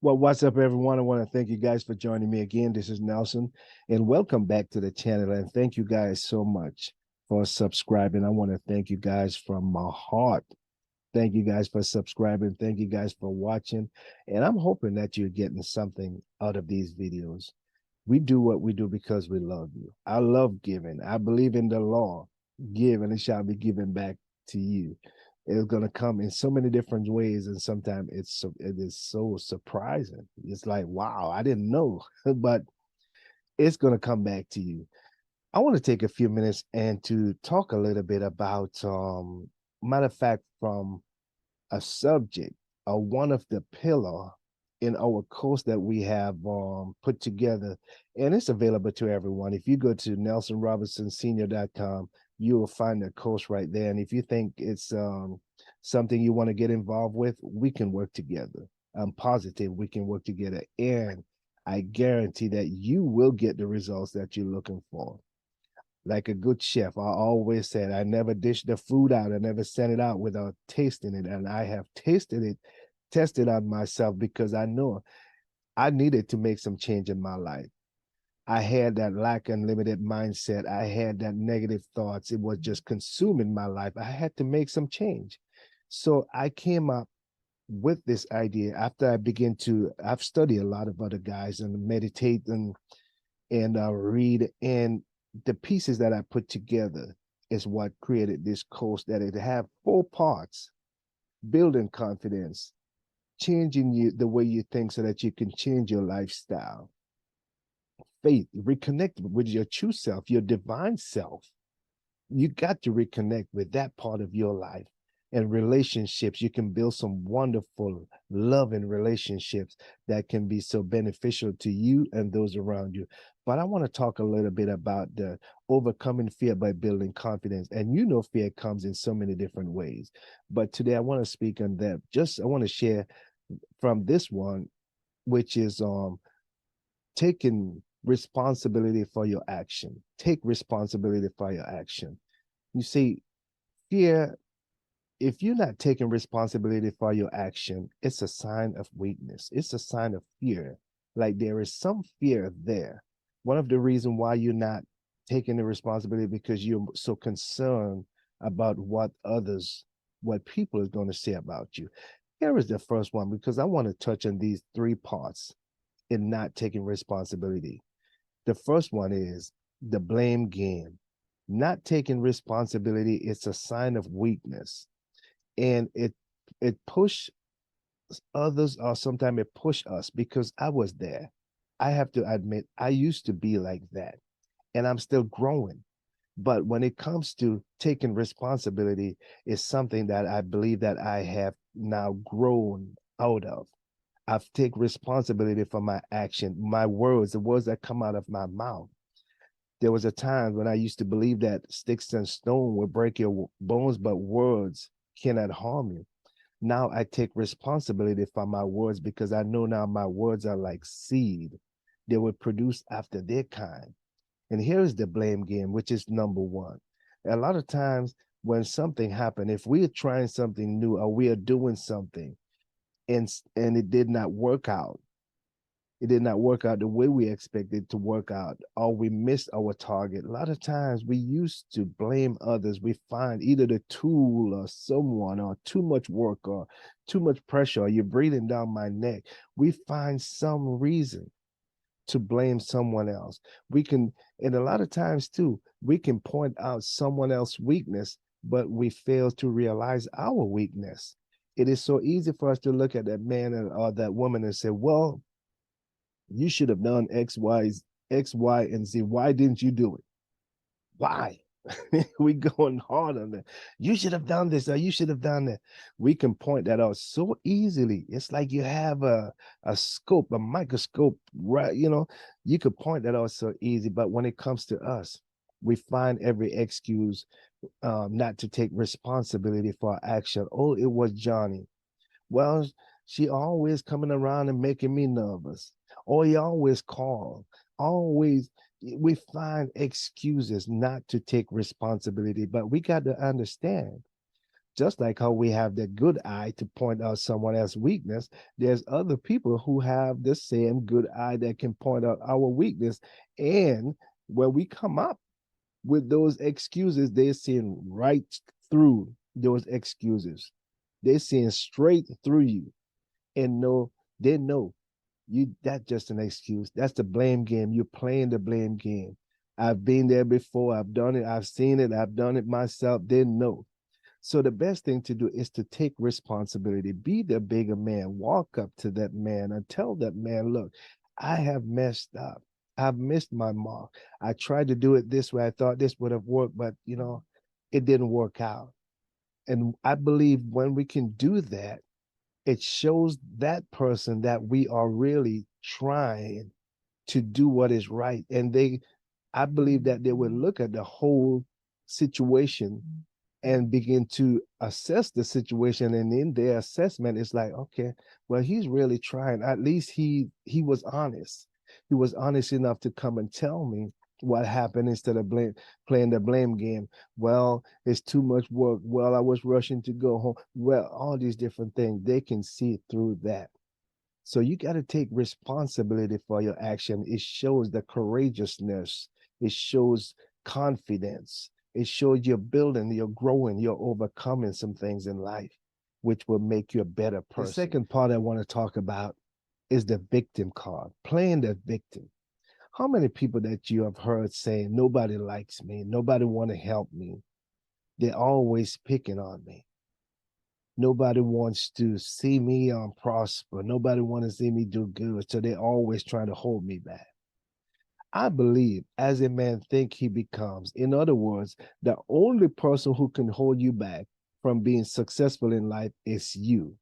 Well, what's up, everyone? I want to thank you guys for joining me again. This is Nelson, and welcome back to the channel. And thank you guys so much for subscribing. I want to thank you guys from my heart. Thank you guys for subscribing. Thank you guys for watching. And I'm hoping that you're getting something out of these videos. We do what we do because we love you. I love giving. I believe in the law. Give and it shall be given back to you. It's going to come in so many different ways, and sometimes it is so surprising. It's like, wow, I didn't know, but it's going to come back to you. I want to take a few minutes and to talk a little bit about, matter of fact, from a subject, one of the pillar in our course that we have put together, and it's available to everyone. If you go to nelsonrobinsonsenior.com, you will find the course right there. And if you think it's something you want to get involved with, we can work together. I'm positive we can work together, and I guarantee that you will get the results that you're looking for. Like a good chef, I always said, I never dish the food out. I never send it out without tasting it. And I have tasted it, tested on myself because I know I needed to make some change in my life. I had that lack unlimited mindset. I had that negative thoughts. It was just consuming my life. I had to make some change. So I came up with this idea after I began to, I've studied a lot of other guys and meditate and read, and the pieces that I put together is what created this course that it have four parts: building confidence, changing you the way you think so that you can change your lifestyle, faith, reconnect with your true self, your divine self. You got to reconnect with that part of your life. And relationships, you can build some wonderful loving relationships that can be so beneficial to you and those around you. But I want to talk a little bit about the overcoming fear by building confidence. And you know, fear comes in so many different ways, but today I want to speak on that. Just I want to share from this one, which is taking responsibility for your action. Take responsibility for your action. You see, fear, if you're not taking responsibility for your action, it's a sign of weakness. It's a sign of fear. Like there is some fear there. One of the reasons why you're not taking the responsibility because you're so concerned about what people is going to say about you. Here is the first one, because I want to touch on these three parts in not taking responsibility. The first one is the blame game. Not taking responsibility, it's a sign of weakness, and it push others, or sometimes it push us, because I was there. I have to admit, I used to be like that, and I'm still growing. But when it comes to taking responsibility, it's something that I believe that I have now grown out of. I've taken responsibility for my action, my words, the words that come out of my mouth. There was a time when I used to believe that sticks and stone will break your bones, but words cannot harm you. Now I take responsibility for my words, because I know now my words are like seed. They will produce after their kind. And here's the blame game, which is number one. A lot of times when something happened, if we are trying something new or we are doing something and it did not work out, it did not work out the way we expected to work out, or we missed our target. A lot of times we used to blame others. We find either the tool or someone, or too much work, or too much pressure, or you're breathing down my neck. We find some reason to blame someone else. We can, and a lot of times too, we can point out someone else's weakness, but we fail to realize our weakness. It is so easy for us to look at that man or that woman and say, well, you should have done X, Y, and Z. Why didn't you do it? Why? We going hard on that. You should have done this, or you should have done that. We can point that out so easily. It's like you have a scope, a microscope, right? You know, you could point that out so easy. But when it comes to us, we find every excuse not to take responsibility for our action. Oh, it was Johnny. Well, she always coming around and making me nervous. Or he always call. Always, we find excuses not to take responsibility. But we got to understand, Just like how we have the good eye to point out someone else's weakness, there's other people who have the same good eye that can point out our weakness. And when we come up with those excuses, they're seeing right through those excuses. They're seeing straight through you and they know you that's just an excuse. That's the blame game. You're playing the blame game. I've been there before. I've done it. I've seen it. I've done it myself. They know. So the best thing to do is to take responsibility. Be the bigger man. Walk up to that man and tell that man, look, I have messed up. I've missed my mark. I tried to do it this way. I thought this would have worked, but it didn't work out. And I believe when we can do that, it shows that person that we are really trying to do what is right. And I believe that they will look at the whole situation and begin to assess the situation. And in their assessment, it's like, okay, well, he's really trying. At least he was honest. He was honest enough to come and tell me what happened instead of playing the blame game. Well, it's too much work. Well, I was rushing to go home. Well, all these different things, they can see through that. So you got to take responsibility for your action. It shows the courageousness. It shows confidence. It shows you're building, you're growing, you're overcoming some things in life, which will make you a better person. The second part I want to talk about is the victim card, playing the victim. How many people that you have heard saying, nobody likes me, nobody want to help me, they're always picking on me. Nobody wants to see me prosper. Nobody wants to see me do good. So they're always trying to hold me back. I believe as a man think he becomes. In other words, the only person who can hold you back from being successful in life is you.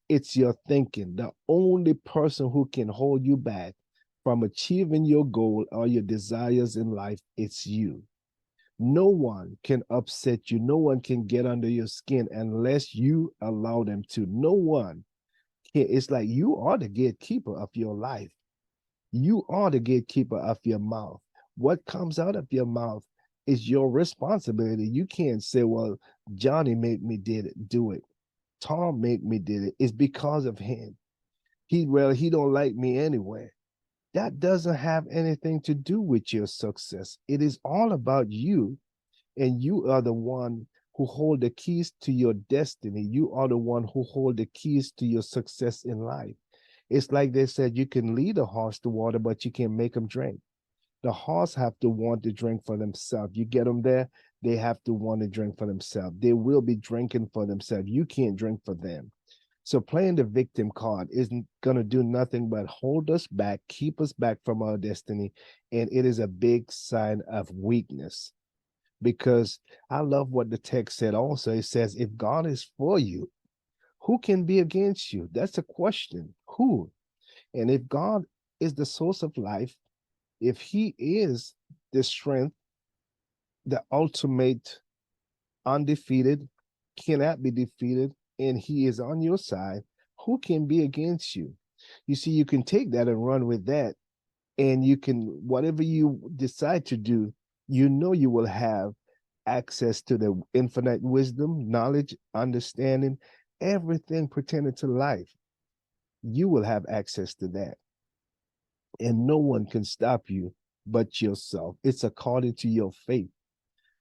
It's your thinking. The only person who can hold you back from achieving your goal or your desires in life, it's you. No one can upset you. No one can get under your skin unless you allow them to. No one can. It's like you are the gatekeeper of your life. You are the gatekeeper of your mouth. What comes out of your mouth is your responsibility. You can't say, well, Johnny made me do it. Tom made me did it. It's because of him. He don't like me anyway. That doesn't have anything to do with your success. It is all about you, and you are the one who hold the keys to your destiny. You are the one who hold the keys to your success in life. It's like they said, you can lead a horse to water, but you can't make them drink. The horse have to want to drink for themselves. You get them there, they have to want to drink for themselves. They will be drinking for themselves. You can't drink for them. So playing the victim card isn't going to do nothing but hold us back, keep us back from our destiny. And it is a big sign of weakness, because I love what the text said also. It says, if God is for you, who can be against you? That's a question. Who? And if God is the source of life, if he is the strength, the ultimate undefeated, cannot be defeated, and he is on your side, who can be against you? You see, you can take that and run with that, and you can, whatever you decide to do, you will have access to the infinite wisdom, knowledge, understanding, everything pertaining to life. You will have access to that. And no one can stop you but yourself. It's according to your faith.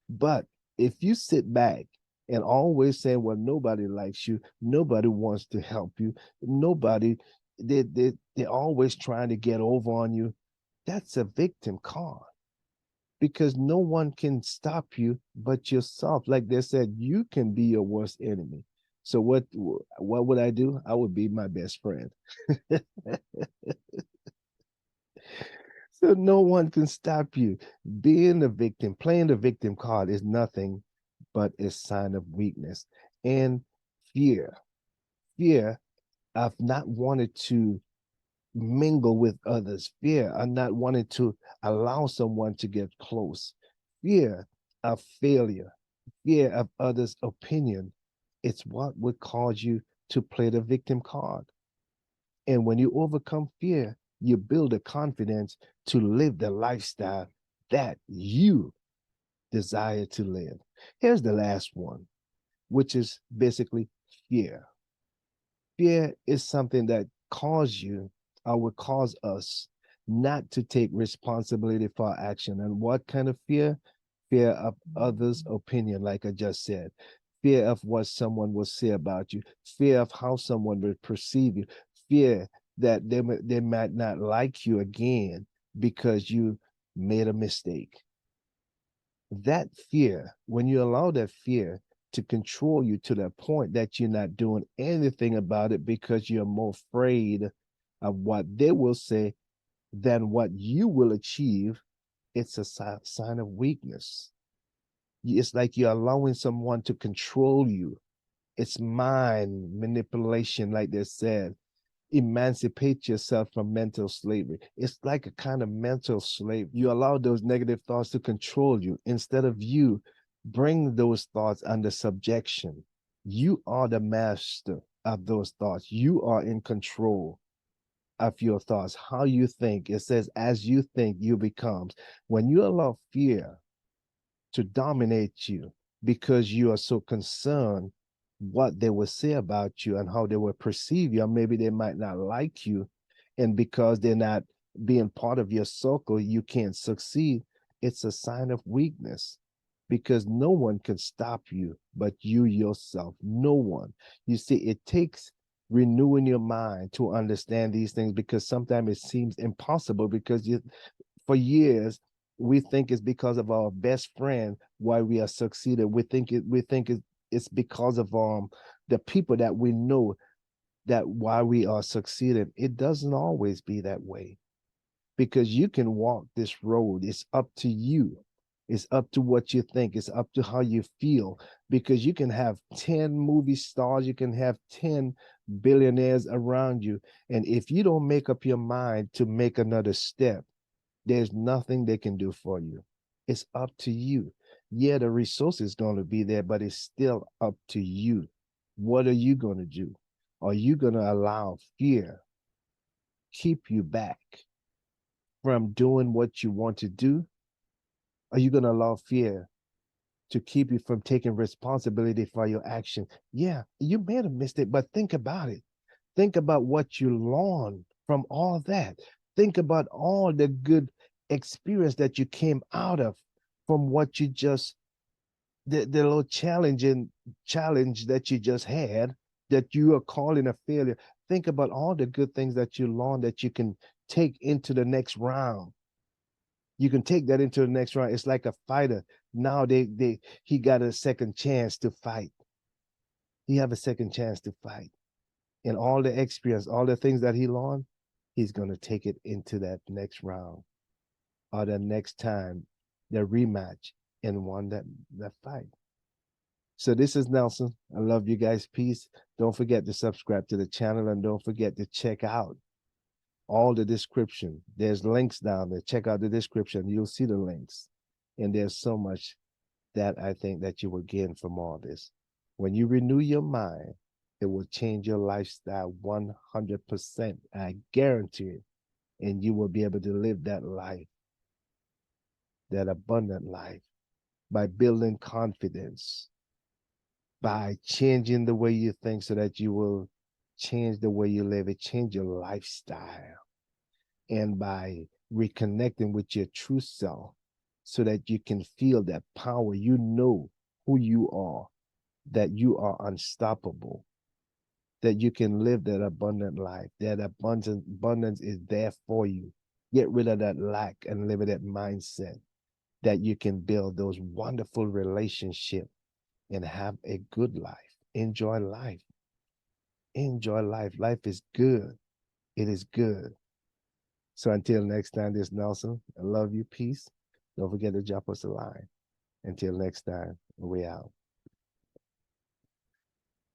But if you sit back and always say, well, nobody likes you, nobody wants to help you, nobody, they're always trying to get over on you, that's a victim card, because no one can stop you but yourself. Like they said, you can be your worst enemy. So what would I do? I would be my best friend. So no one can stop you. Being the victim, playing the victim card is nothing but a sign of weakness and fear. Fear of not wanting to mingle with others. Fear of not wanting to allow someone to get close. Fear of failure. Fear of others' opinion. It's what would cause you to play the victim card. And when you overcome fear, you build a confidence to live the lifestyle that you desire to live. Here's the last one. which is basically fear. Fear is something that cause you or will cause us not to take responsibility for our action. And what kind of fear? Fear of others' opinion, like I just said. Fear of what someone will say about you. Fear of how someone will perceive you. Fear that they might not like you again because you made a mistake. That fear, when you allow that fear to control you to the point that you're not doing anything about it because you're more afraid of what they will say than what you will achieve, it's a sign of weakness. It's like you're allowing someone to control you. It's mind manipulation, like they said. Emancipate yourself from mental slavery. It's like a kind of mental slave. You allow those negative thoughts to control you instead of you bring those thoughts under subjection. You are the master of those thoughts. You are in control of your thoughts. How you think, it says, as you think, you becomes. When you allow fear to dominate you because you are so concerned what they will say about you and how they will perceive you, or maybe they might not like you, and because they're not being part of your circle, you can't succeed. It's a sign of weakness because no one can stop you but you yourself. No one. You see, it takes renewing your mind to understand these things, because sometimes it seems impossible because you, for years, we think it's because of our best friend why we are succeeded. It's because of the people that we know that why we are succeeded. It doesn't always be that way, because you can walk this road. It's up to you. It's up to what you think. It's up to how you feel, because you can have 10 movie stars, you can have 10 billionaires around you. And if you don't make up your mind to make another step, there's nothing they can do for you. It's up to you. Yeah, the resource is going to be there, but it's still up to you. What are you going to do? Are you going to allow fear keep you back from doing what you want to do? Are you going to allow fear to keep you from taking responsibility for your action? Yeah, you made a mistake, but think about it. Think about what you learned from all that. Think about all the good experience that you came out of from what you just, the little challenge that you just had that you are calling a failure. Think about all the good things that you learned that you can take into the next round. You can take that into the next round. It's like a fighter. Now he got a second chance to fight. He have a second chance to fight. And all the experience, all the things that he learned, he's going to take it into that next round or the next time, the rematch, and won that fight. So this is Nelson. I love you guys. Peace. Don't forget to subscribe to the channel, and don't forget to check out all the description. There's links down there. Check out the description. You'll see the links. And there's so much that I think that you will gain from all this. When you renew your mind, it will change your lifestyle 100%. I guarantee it. And you will be able to live that life, that abundant life, by building confidence, by changing the way you think so that you will change the way you live, it change your lifestyle, and by reconnecting with your true self so that you can feel that power. You know who you are, that you are unstoppable, that you can live that abundant life. That abundance is there for you. Get rid of that lack and live in that mindset that you can build those wonderful relationships and have a good life. Enjoy life. Enjoy life. Life is good. It is good. So until next time, this is Nelson. I love you. Peace. Don't forget to drop us a line. Until next time, we out.